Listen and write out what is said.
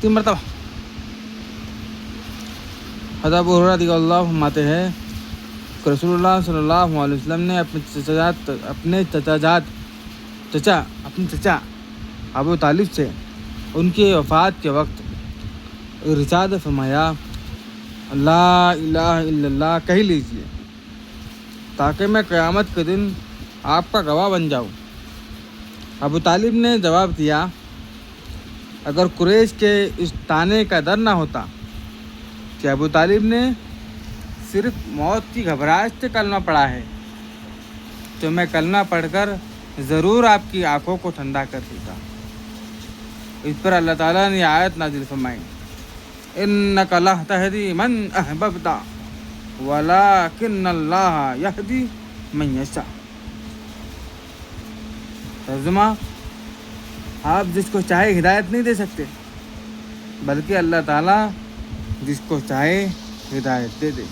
تین مرتبہ۔ حضرت ابو ہریرہ رضی اللہ عنہ فرماتے ہیں کہ رسول اللہ صلی اللہ علیہ وسلم نے اپنے چچا ابو طالب سے ان کی وفات کے وقت ارشاد فرمایا، لا الہ الا اللہ کہہ لیجیے تاکہ میں قیامت کے دن آپ کا گواہ بن جاؤں۔ ابو طالب نے جواب دیا، اگر قریش کے اس طعنے کا ڈر نہ ہوتا کہ ابو طالب نے صرف موت کی گھبراہٹ سے کلمہ پڑھا ہے تو میں کلمہ پڑھ کر ضرور آپ کی آنکھوں کو ٹھنڈا کر دیتا۔ اس پر اللہ تعالیٰ نے آیت نازل فرمائی، انک لا تہدی من احببت ولکن اللہ یہدی من یشاء۔ ترجمہ، آپ جس کو چاہے ہدایت نہیں دے سکتے بلکہ اللہ تعالیٰ جس کو چاہے ہدایت دے دے۔